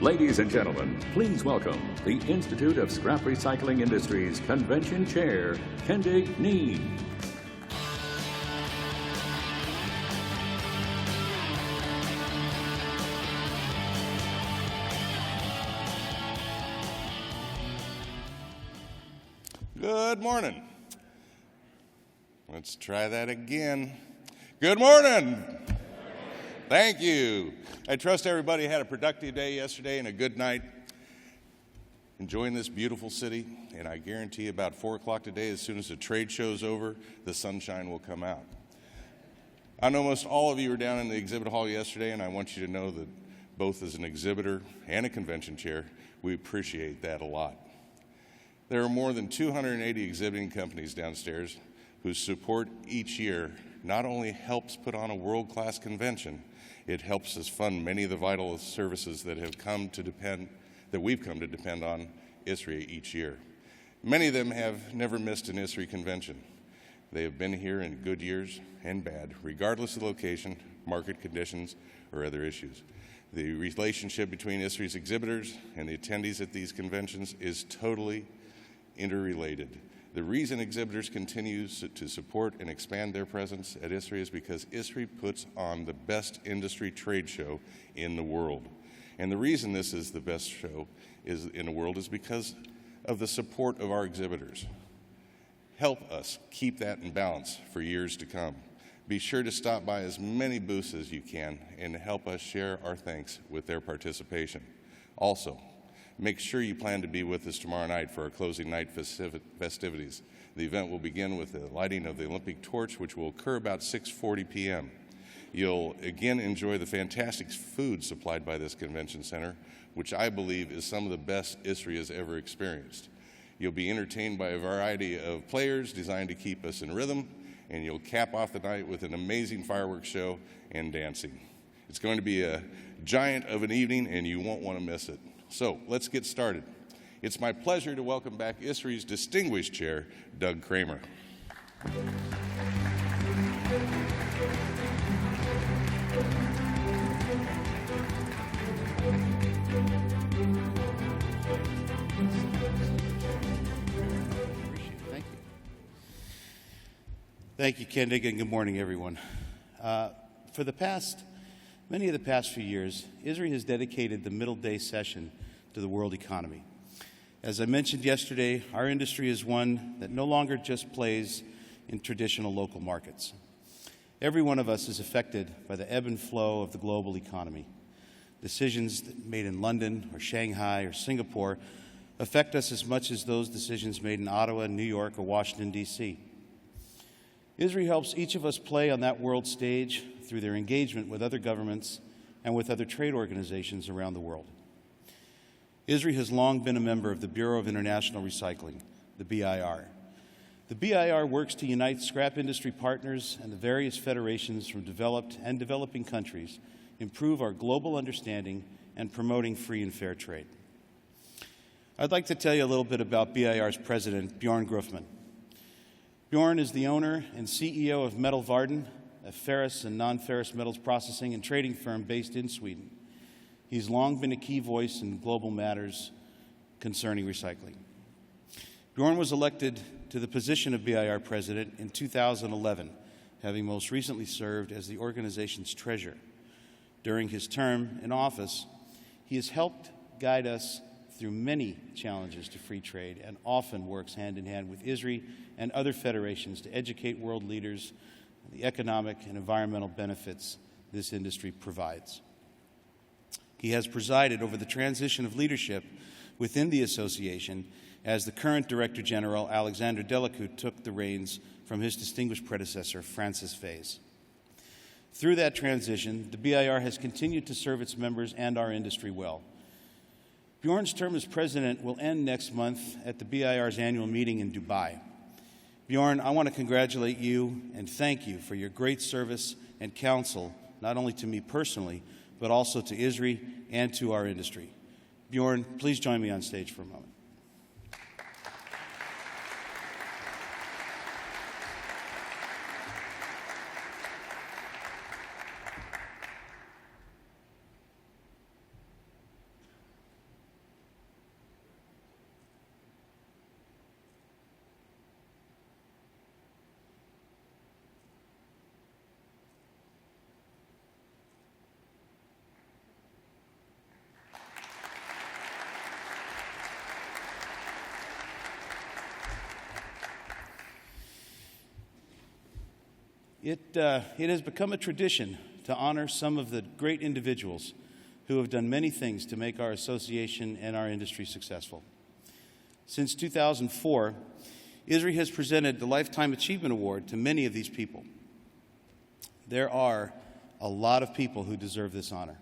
Ladies and gentlemen, please welcome the Institute of Scrap Recycling Industries Convention Chair, Kendig Nee. Good morning. Let's try that again. Good morning. Thank you. I trust everybody had a productive day yesterday and a good night enjoying this beautiful city. And I guarantee about 4 o'clock today, as soon as the trade show's over, the sunshine will come out. I know most all of you were down in the exhibit hall yesterday, and I want you to know that both as an exhibitor and a convention chair, we appreciate that a lot. There are more than 280 exhibiting companies downstairs whose support each year not only helps put on a world-class convention, it helps us fund many of the vital services that we've come to depend on ISRI each year. Many of them have never missed an ISRI convention. They have been here in good years and bad, regardless of location, market conditions, or other issues. The relationship between ISRI's exhibitors and the attendees at these conventions is totally interrelated. The reason exhibitors continue to support and expand their presence at ISRI is because ISRI puts on the best industry trade show in the world. And the reason this is the best show in the world is because of the support of our exhibitors. Help us keep that in balance for years to come. Be sure to stop by as many booths as you can and help us share our thanks with their participation. Also, make sure you plan to be with us tomorrow night for our closing night festivities. The event will begin with the lighting of the Olympic torch, which will occur about 6:40 p.m. You'll again enjoy the fantastic food supplied by this convention center, which I believe is some of the best ISRI has ever experienced. You'll be entertained by a variety of players designed to keep us in rhythm, and you'll cap off the night with an amazing fireworks show and dancing. It's going to be a giant of an evening, and you won't want to miss it. So let's get started. It's my pleasure to welcome back ISRI's distinguished chair, Doug Kramer. Thank you, Kendig, and good morning, everyone. For many of the past few years, ISRI has dedicated the middle day session to the world economy. As I mentioned yesterday, our industry is one that no longer just plays in traditional local markets. Every one of us is affected by the ebb and flow of the global economy. Decisions made in London or Shanghai or Singapore affect us as much as those decisions made in Ottawa, New York, or Washington, D.C. ISRI helps each of us play on that world stage through their engagement with other governments and with other trade organizations around the world. ISRI has long been a member of the Bureau of International Recycling, the BIR. The BIR works to unite scrap industry partners and the various federations from developed and developing countries, improve our global understanding, and promoting free and fair trade. I'd like to tell you a little bit about BIR's president, Bjorn Grufman. Bjorn is the owner and CEO of Metal Varden, a ferrous and non-ferrous metals processing and trading firm based in Sweden. He's long been a key voice in global matters concerning recycling. Bjorn was elected to the position of BIR president in 2011, having most recently served as the organization's treasurer. During his term in office, he has helped guide us through many challenges to free trade and often works hand in hand with ISRI and other federations to educate world leaders on the economic and environmental benefits this industry provides. He has presided over the transition of leadership within the association as the current Director General, Alexander Delacoute, took the reins from his distinguished predecessor, Francis Faze. Through that transition, the BIR has continued to serve its members and our industry well. Bjorn's term as president will end next month at the BIR's annual meeting in Dubai. Bjorn, I want to congratulate you and thank you for your great service and counsel, not only to me personally, but also to ISRI and to our industry. Bjorn, please join me on stage for a moment. It has become a tradition to honor some of the great individuals who have done many things to make our association and our industry successful. Since 2004, ISRI has presented the Lifetime Achievement Award to many of these people. There are a lot of people who deserve this honor.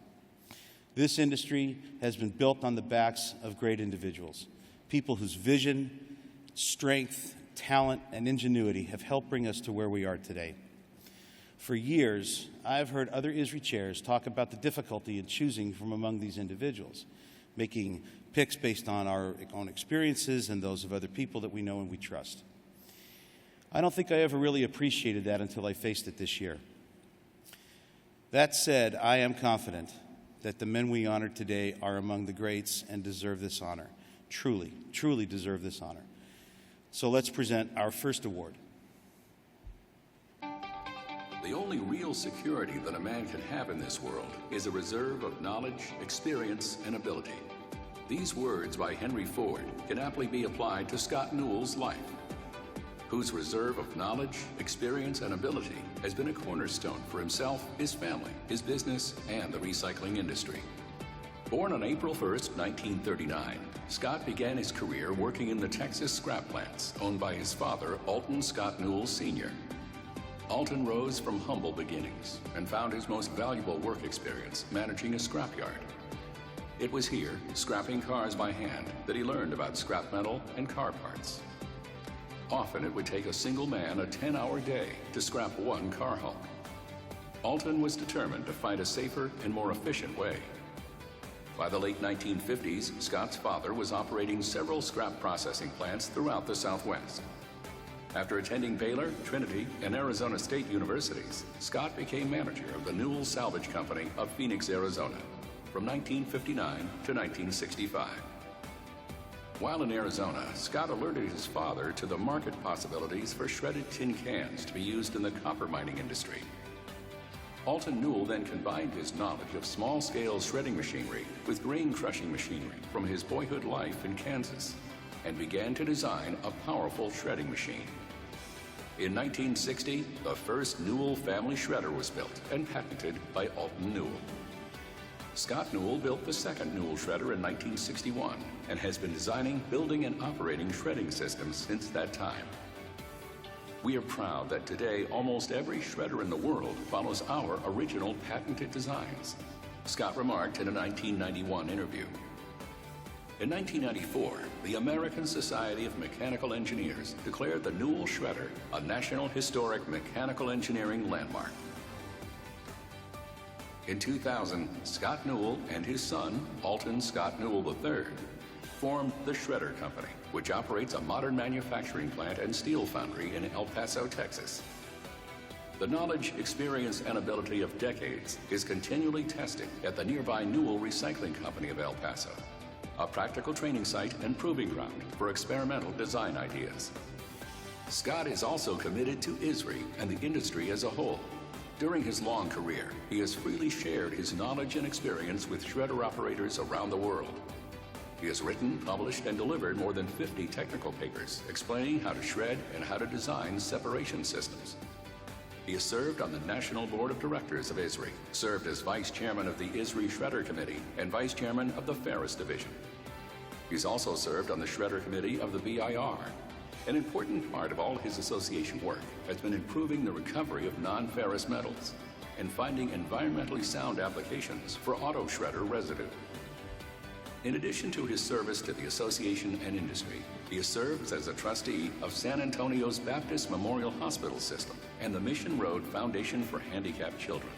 This industry has been built on the backs of great individuals, people whose vision, strength, talent, and ingenuity have helped bring us to where we are today. For years, I've heard other ISRI chairs talk about the difficulty in choosing from among these individuals, making picks based on our own experiences and those of other people that we know and we trust. I don't think I ever really appreciated that until I faced it this year. That said, I am confident that the men we honor today are among the greats and deserve this honor. Truly, truly deserve this honor. So let's present our first award. The only real security that a man can have in this world is a reserve of knowledge, experience, and ability. These words by Henry Ford can aptly be applied to Scott Newell's life, whose reserve of knowledge, experience, and ability has been a cornerstone for himself, his family, his business, and the recycling industry. Born on April 1st, 1939, Scott began his career working in the Texas scrap plants owned by his father, Alton Scott Newell Sr. Alton rose from humble beginnings and found his most valuable work experience managing a scrapyard. It was here, scrapping cars by hand, that he learned about scrap metal and car parts. Often it would take a single man a 10-hour day to scrap one car hulk. Alton was determined to find a safer and more efficient way. By the late 1950s, Scott's father was operating several scrap processing plants throughout the Southwest. After attending Baylor, Trinity, and Arizona State Universities, Scott became manager of the Newell Salvage Company of Phoenix, Arizona, from 1959 to 1965. While in Arizona, Scott alerted his father to the market possibilities for shredded tin cans to be used in the copper mining industry. Alton Newell then combined his knowledge of small-scale shredding machinery with grain crushing machinery from his boyhood life in Kansas and began to design a powerful shredding machine. In 1960, the first Newell family shredder was built and patented by Alton Newell. Scott Newell built the second Newell shredder in 1961 and has been designing, building, and operating shredding systems since that time. We are proud that today almost every shredder in the world follows our original patented designs, Scott remarked in a 1991 interview. In 1994, the American Society of Mechanical Engineers declared the Newell shredder a National Historic Mechanical Engineering Landmark. In 2000, Scott Newell and his son, Alton Scott Newell III, formed the Shredder Company, which operates a modern manufacturing plant and steel foundry in El Paso, Texas. The knowledge, experience, and ability of decades is continually tested at the nearby Newell Recycling Company of El Paso, a practical training site and proving ground for experimental design ideas. Scott is also committed to ISRI and the industry as a whole. During his long career, he has freely shared his knowledge and experience with shredder operators around the world. He has written, published, and delivered more than 50 technical papers explaining how to shred and how to design separation systems. He has served on the National Board of Directors of ISRI, served as Vice Chairman of the ISRI Shredder Committee and Vice Chairman of the Ferrous Division. He's also served on the Shredder Committee of the BIR. An important part of all his association work has been improving the recovery of non-ferrous metals and finding environmentally sound applications for auto shredder residue. In addition to his service to the association and industry, he serves as a trustee of San Antonio's Baptist Memorial Hospital System and the Mission Road Foundation for Handicapped Children.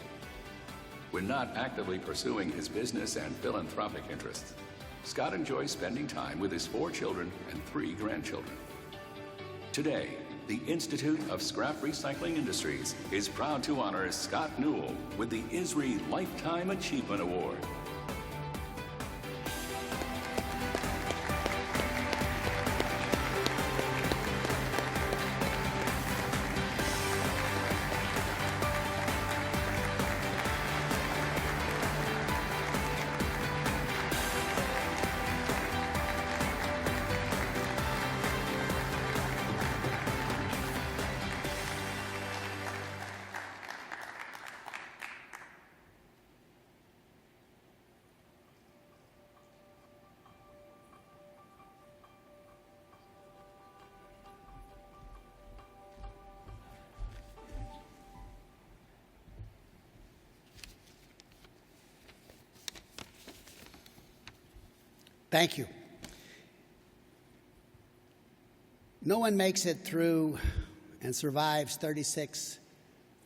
When not actively pursuing his business and philanthropic interests, Scott enjoys spending time with his 4 children and 3 grandchildren. Today, the Institute of Scrap Recycling Industries is proud to honor Scott Newell with the ISRI Lifetime Achievement Award. Thank you. No one makes it through and survives 36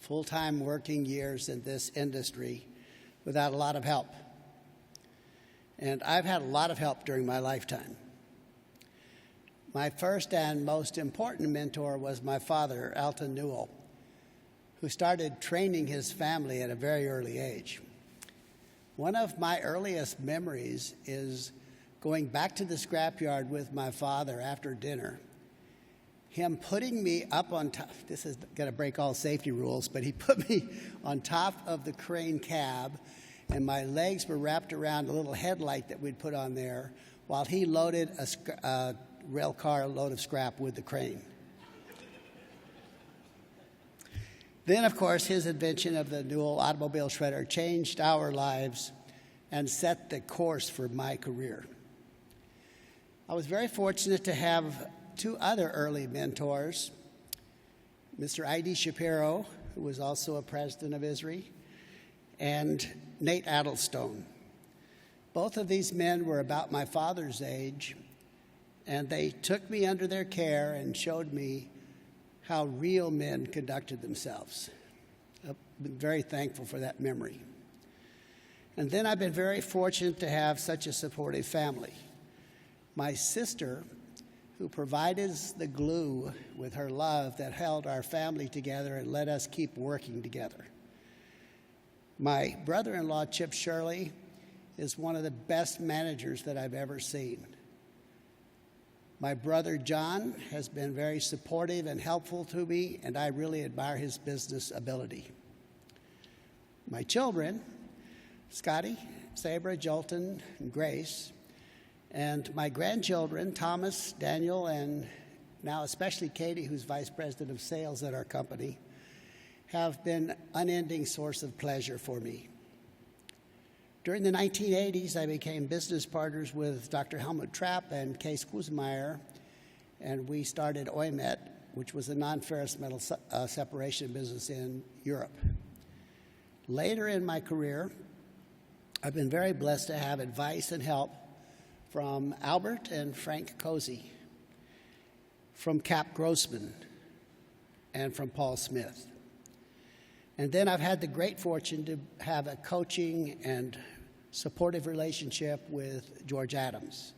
full-time working years in this industry without a lot of help. And I've had a lot of help during my lifetime. My first and most important mentor was my father, Alton Newell, who started training his family at a very early age. One of my earliest memories is going back to the scrapyard with my father after dinner, him putting me up on top, this is going to break all safety rules, but he put me on top of the crane cab, and my legs were wrapped around a little headlight that we'd put on there while he loaded a rail car load of scrap with the crane. Then, of course, his invention of the Newell automobile shredder changed our lives and set the course for my career. I was very fortunate to have two other early mentors, Mr. I.D. Shapiro, who was also a president of ISRI, and Nate Addlestone. Both of these men were about my father's age, and they took me under their care and showed me how real men conducted themselves. I've been very thankful for that memory. And then I've been very fortunate to have such a supportive family. My sister, who provided the glue with her love that held our family together and let us keep working together. My brother-in-law, Chip Shirley, is one of the best managers that I've ever seen. My brother, John, has been very supportive and helpful to me, and I really admire his business ability. My children, Scotty, Sabra, Jolton, and Grace, and my grandchildren, Thomas, Daniel, and now especially Katie, who's vice president of sales at our company, have been an unending source of pleasure for me. During the 1980s, I became business partners with Dr. Helmut Trapp and Case Kuzmeyer, and we started OIMET, which was a non-ferrous metal separation business in Europe. Later in my career, I've been very blessed to have advice and help from Albert and Frank Cozy, from Cap Grossman, and from Paul Smith. And then I've had the great fortune to have a coaching and supportive relationship with George Adams.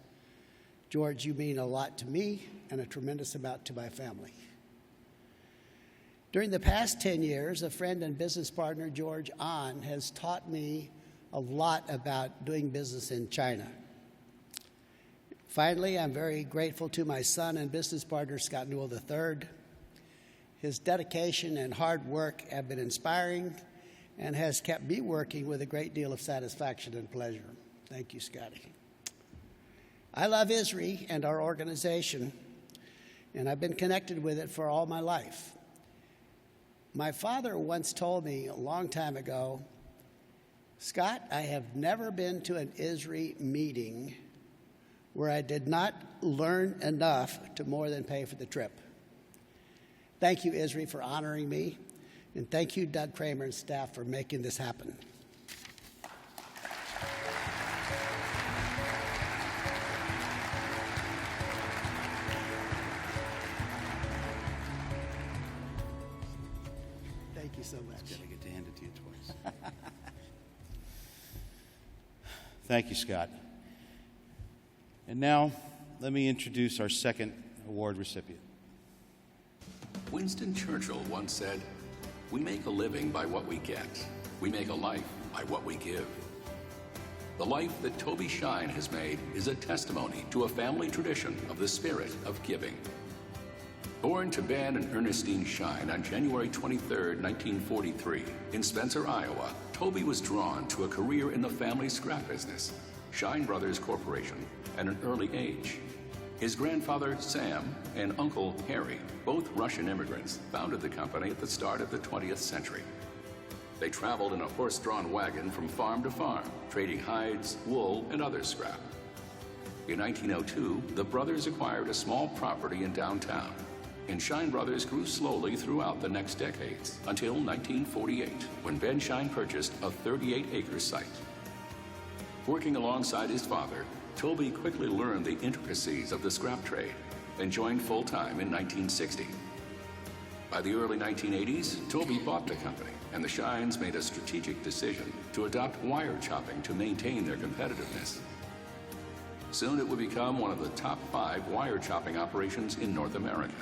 George, you mean a lot to me and a tremendous amount to my family. During the past 10 years, a friend and business partner, George Ahn, has taught me a lot about doing business in China. Finally, I'm very grateful to my son and business partner, Scott Newell III. His dedication and hard work have been inspiring and has kept me working with a great deal of satisfaction and pleasure. Thank you, Scotty. I love ISRI and our organization, and I've been connected with it for all my life. My father once told me a long time ago, Scott, I have never been to an ISRI meeting where I did not learn enough to more than pay for the trip. Thank you, ISRI, for honoring me, and thank you, Doug Kramer and staff, for making this happen. Thank you so much. I get to hand it to you twice. Thank you, Scott. And now, let me introduce our second award recipient. Winston Churchill once said, "We make a living by what we get. We make a life by what we give." The life that Toby Shine has made is a testimony to a family tradition of the spirit of giving. Born to Ben and Ernestine Shine on January 23, 1943, in Spencer, Iowa, Toby was drawn to a career in the family scrap business, Shine Brothers Corporation, at an early age. His grandfather, Sam, and uncle, Harry, both Russian immigrants, founded the company at the start of the 20th century. They traveled in a horse-drawn wagon from farm to farm, trading hides, wool, and other scrap. In 1902, the brothers acquired a small property in downtown, and Shine Brothers grew slowly throughout the next decades, until 1948, when Ben Shine purchased a 38-acre site. Working alongside his father, Toby quickly learned the intricacies of the scrap trade and joined full-time in 1960. By the early 1980s, Toby bought the company, and the Shines made a strategic decision to adopt wire chopping to maintain their competitiveness. Soon it would become one of the top 5 wire chopping operations in North America.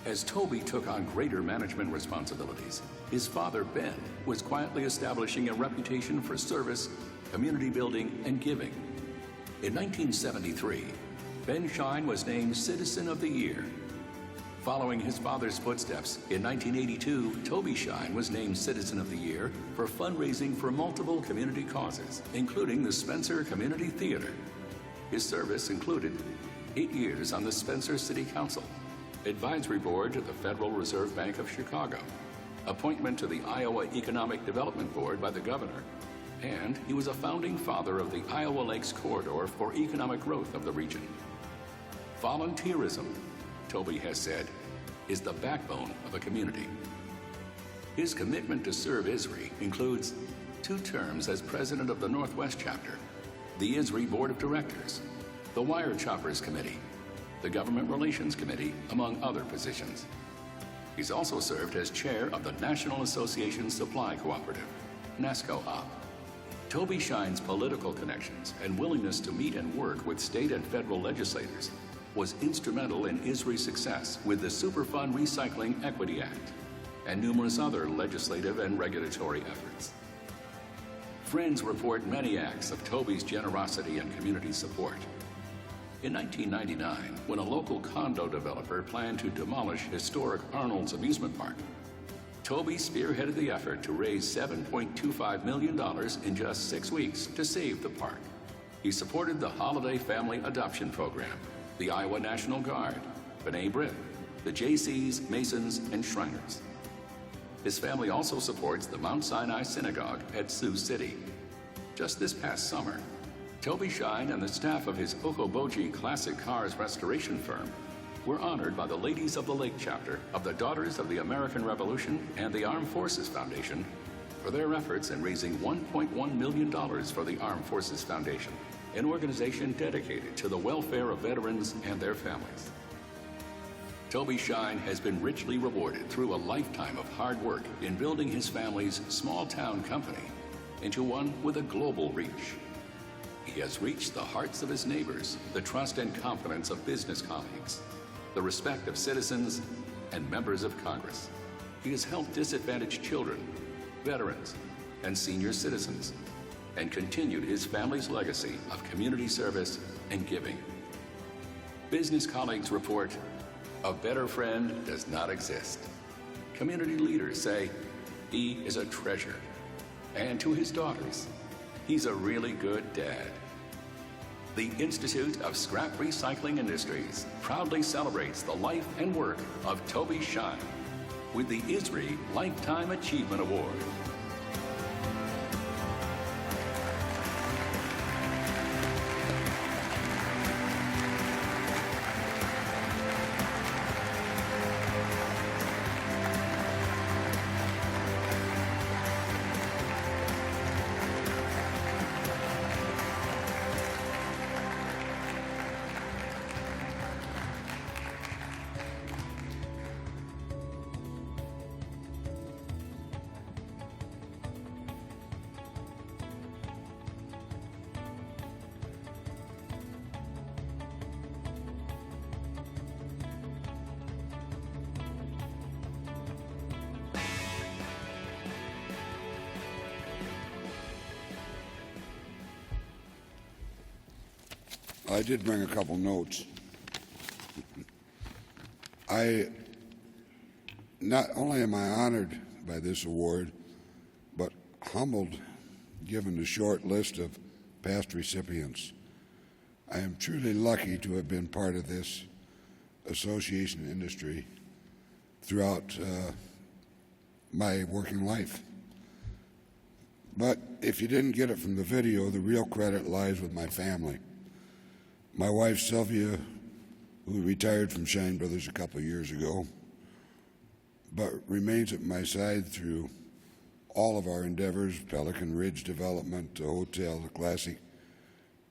As Toby took on greater management responsibilities, his father, Ben, was quietly establishing a reputation for service, community building, and giving. In 1973, Ben Shine was named Citizen of the Year. Following his father's footsteps, in 1982, Toby Shine was named Citizen of the Year for fundraising for multiple community causes, including the Spencer Community Theater. His service included 8 years on the Spencer City Council, advisory board to the Federal Reserve Bank of Chicago, appointment to the Iowa Economic Development Board by the governor, and he was a founding father of the Iowa Lakes Corridor for economic growth of the region. Volunteerism, Toby has said, is the backbone of a community. His commitment to serve ISRI includes 2 terms as president of the Northwest chapter, the ISRI Board of Directors, the Wire Choppers Committee, the Government Relations Committee, among other positions. He's also served as chair of the National Association Supply Cooperative, NASCO-OP. Toby Shine's political connections and willingness to meet and work with state and federal legislators was instrumental in ISRI's success with the Superfund Recycling Equity Act and numerous other legislative and regulatory efforts. Friends report many acts of Toby's generosity and community support. In 1999, when a local condo developer planned to demolish historic Arnold's amusement park, Toby spearheaded the effort to raise $7.25 million in just 6 weeks to save the park. He supported the Holiday Family Adoption Program, the Iowa National Guard, B'nai B'rith, the JCs, Masons, and Shriners. His family also supports the Mount Sinai Synagogue at Sioux City. Just this past summer, Toby Shine and the staff of his Okoboji Classic Cars restoration firm were honored by the Ladies of the Lake chapter of the Daughters of the American Revolution and the Armed Forces Foundation for their efforts in raising $1.1 million for the Armed Forces Foundation, an organization dedicated to the welfare of veterans and their families. Toby Shine has been richly rewarded through a lifetime of hard work in building his family's small-town company into one with a global reach. He has reached the hearts of his neighbors, the trust and confidence of business colleagues, the respect of citizens and members of Congress. He has helped disadvantaged children, veterans, and senior citizens, and continued his family's legacy of community service and giving. Business colleagues report, a better friend does not exist. Community leaders say, he is a treasure. And to his daughters, he's a really good dad. The Institute of Scrap Recycling Industries proudly celebrates the life and work of Toby Shine with the ISRI Lifetime Achievement Award. I did bring a couple notes. Not only am I honored by this award, but humbled given the short list of past recipients. I am truly lucky to have been part of this association industry throughout my working life. But if you didn't get it from the video, the real credit lies with my family. My wife, Sylvia, who retired from Shine Brothers a couple of years ago, but remains at my side through all of our endeavors, Pelican Ridge Development, the hotel, the Classic,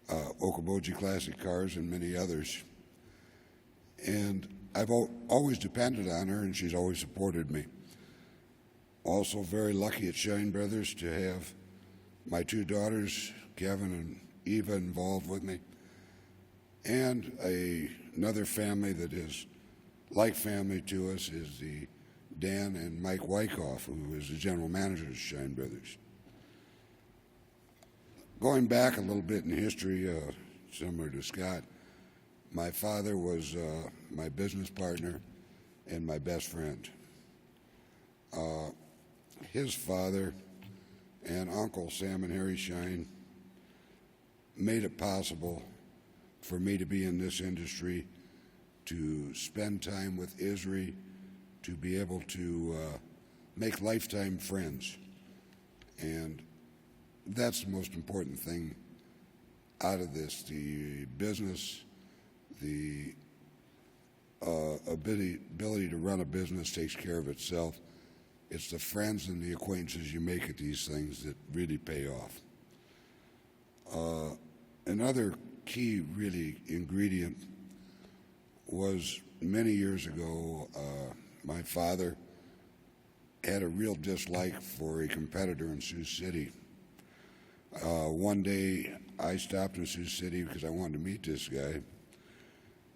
Okoboji Classic Cars, and many others. And I've always depended on her, and she's always supported me. Also very lucky at Shine Brothers to have my two daughters, Kevin and Eva, involved with me, and another family that is like family to us is the Dan and Mike Wyckoff, who is the general manager of Shine Brothers. Going back a little bit in history, similar to Scott, my father was my business partner and my best friend. His father and Uncle Sam and Harry Shine made it possible for me to be in this industry, to spend time with ISRI, to be able to make lifetime friends. And that's the most important thing out of this. The business, the ability to run a business takes care of itself. It's the friends and the acquaintances you make at these things that really pay off. Another key, really, ingredient was many years ago, my father had a real dislike for a competitor in Sioux City. One day, I stopped in Sioux City because I wanted to meet this guy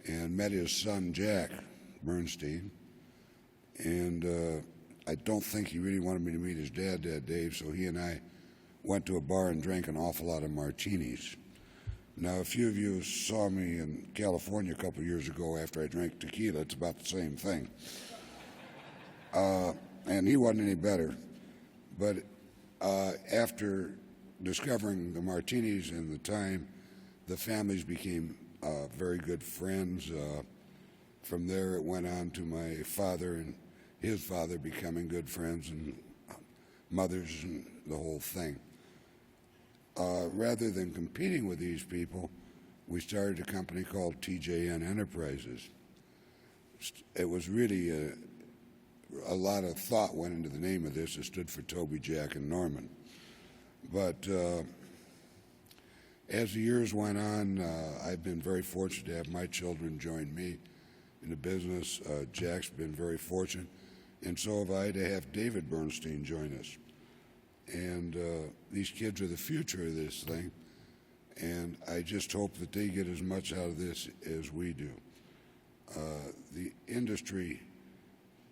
and met his son, Jack Bernstein. And I don't think he really wanted me to meet his dad that day, so he and I went to a bar and drank an awful lot of martinis. Now, a few of you saw me in California a couple of years ago after I drank tequila. It's about the same thing. And he wasn't any better. But after discovering the martinis and the time, the families became very good friends. From there, it went on to my father and his father becoming good friends, and mothers and the whole thing. Rather than competing with these people, we started a company called TJN Enterprises. It was really a lot of thought went into the name of this. It stood for Toby, Jack, and Norman. But as the years went on, I've been very fortunate to have my children join me in the business. Jack's been very fortunate, and so have I to have David Bernstein join us. And these kids are the future of this thing, and I just hope that they get as much out of this as we do. The industry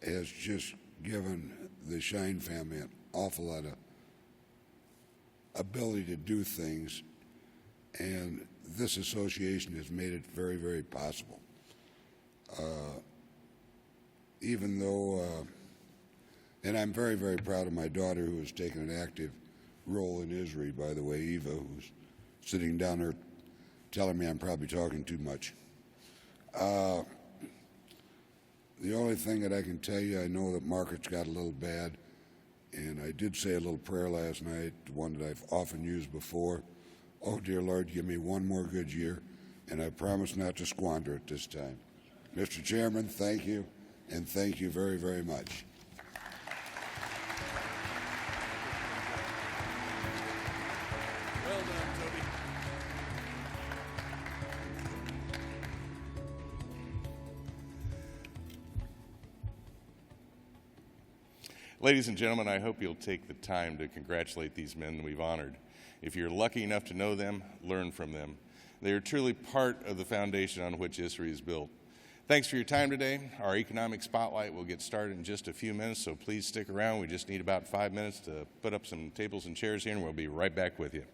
has just given the Shine family an awful lot of ability to do things, and this association has made it very, very possible. Even though, and I'm very, very proud of my daughter, who has taken an active role in ISRI, by the way, Eva, who's sitting down there telling me I'm probably talking too much. The only thing that I can tell you, I know that markets got a little bad, and I did say a little prayer last night, one that I've often used before. Oh, dear Lord, give me one more good year, and I promise not to squander it this time. Mr. Chairman, thank you, and thank you very, very much. Well done, Toby. Ladies and gentlemen, I hope you'll take the time to congratulate these men we've honored. If you're lucky enough to know them, learn from them. They are truly part of the foundation on which ISRI is built. Thanks for your time today. Our economic spotlight will get started in just a few minutes, so please stick around. We just need about 5 minutes to put up some tables and chairs here, and we'll be right back with you.